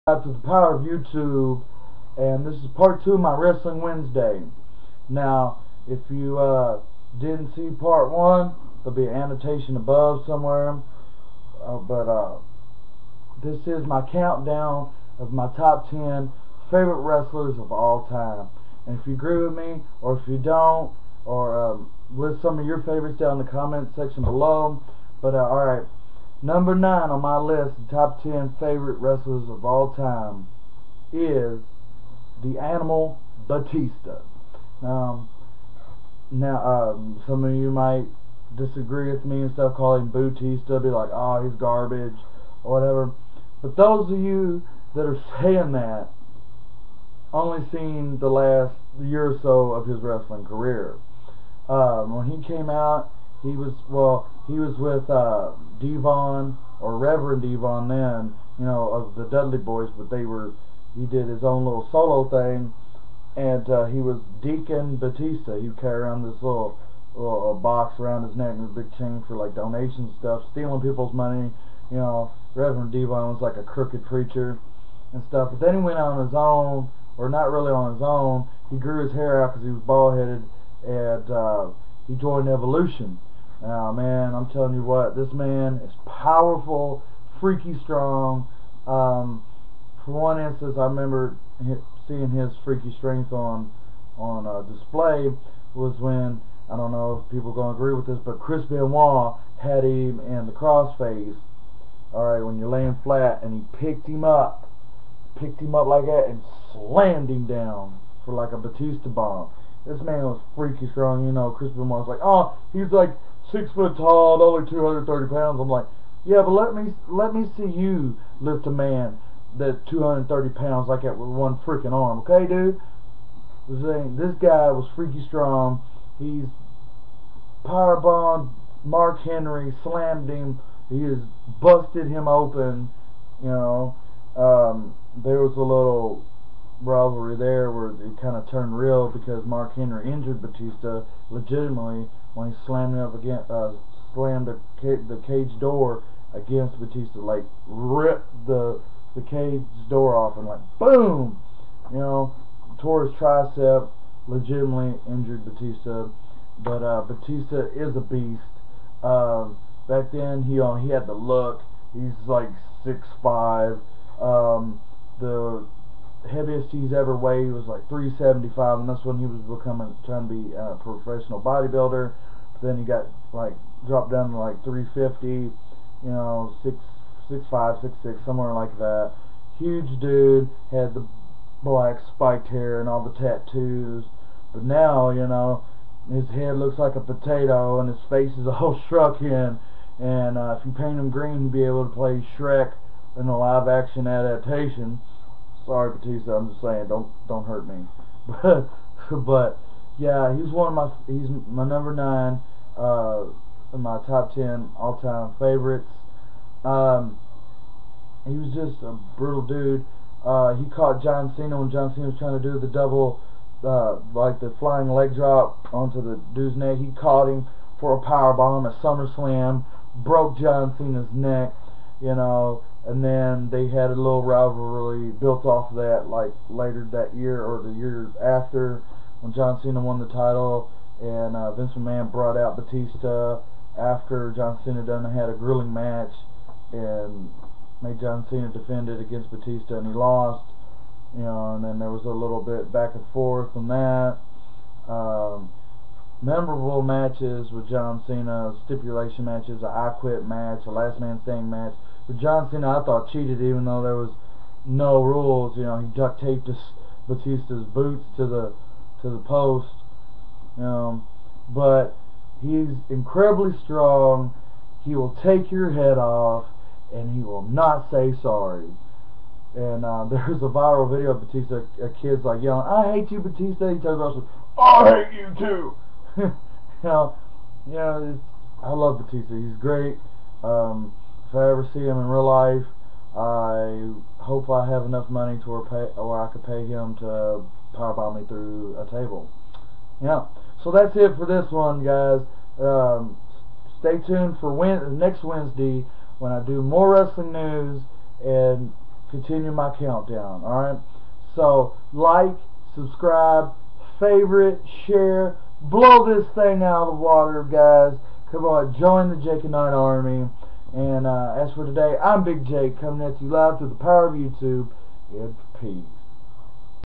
To the power of YouTube, and this is part 2 of my Wrestling Wednesday. Now, if you didn't see part 1, there'll be an annotation above somewhere. But this is my countdown of my top 10 favorite wrestlers of all time. And if you agree with me, or if you don't, or list some of your favorites down in the comment section below. But alright. Number 9 on my list of top 10 favorite wrestlers of all time is the Animal Batista. Now, some of you might disagree with me and stuff, call him Bautista, be like, oh, he's garbage, or whatever. But those of you that are saying that only seen the last year or so of his wrestling career. When he came out, he was with Devon, or Reverend Devon then, of the Dudley Boys, but he did his own little solo thing, and he was Deacon Batista. He would carry around this little box around his neck and a big chain for like donations and stuff, stealing people's money. Reverend Devon was like a crooked preacher and stuff. But then he went on his own, or not really on his own. He grew his hair out because he was bald-headed, and he joined Evolution. Now, man, I'm telling you what, this man is powerful, freaky strong. For one instance, I remember seeing his freaky strength on display was when, I don't know if people are going to agree with this, but Chris Benoit had him in the crossface. Alright, when you're laying flat, and he picked him up like that and slammed him down for like a Batista bomb. This man was freaky strong. Chris Benoit's like, oh, he's like 6 foot tall, only 230 pounds. I'm like, yeah, but let me see you lift a man that 230 pounds like that with one freaking arm, okay, dude? This guy was freaky strong. He's powerbombed Mark Henry, slammed him. He has busted him open. There was a little rivalry there where it kind of turned real because Mark Henry injured Batista legitimately when he slammed him up against, slammed the cage door against Batista, like ripped the cage door off and like boom, tore his tricep, legitimately injured Batista. But Batista is a beast. Back then he had the look. He's like 6'5". The heaviest he's ever weighed was like 375, and that's when he was trying to be a professional bodybuilder. But then he got like dropped down to like 350, 6'5", 6'6", somewhere like that. Huge dude, had the black spiked hair and all the tattoos. But now, his head looks like a potato and his face is all shrunk in. And if you paint him green, he'd be able to play Shrek in a live-action adaptation. Sorry, Batista, I'm just saying, don't hurt me. But yeah, he's my number 9 in my top 10 all-time favorites. He was just a brutal dude. He caught John Cena when John Cena was trying to do the double, like the flying leg drop onto the dude's neck. He caught him for a power bomb at SummerSlam, broke John Cena's neck, and then they had a little rivalry built off of that, like later that year or the year after, when John Cena won the title, and Vince McMahon brought out Batista after John Cena had a grueling match and made John Cena defend it against Batista, and he lost, and then there was a little bit back and forth on that. Memorable matches with John Cena, stipulation matches, a I Quit match, a Last Man Standing match. But John Cena, I thought, cheated even though there was no rules. He duct taped Batista's boots to the post. But he's incredibly strong. He will take your head off, and he will not say sorry. And there's a viral video of Batista. A kid's like yelling, "I hate you, Batista." He turns around and says, "I hate you too." I love Batista. He's great. If I ever see him in real life, I hope I have enough money to where I could pay him to powerbomb me through a table. So that's it for this one, guys. Stay tuned for next Wednesday when I do more wrestling news and continue my countdown. Alright? So, like, subscribe, favorite, share, blow this thing out of the water, guys. Come on, join the Jake and Nine Army. And as for today, I'm Big Jake, coming at you live through the power of YouTube. And peace.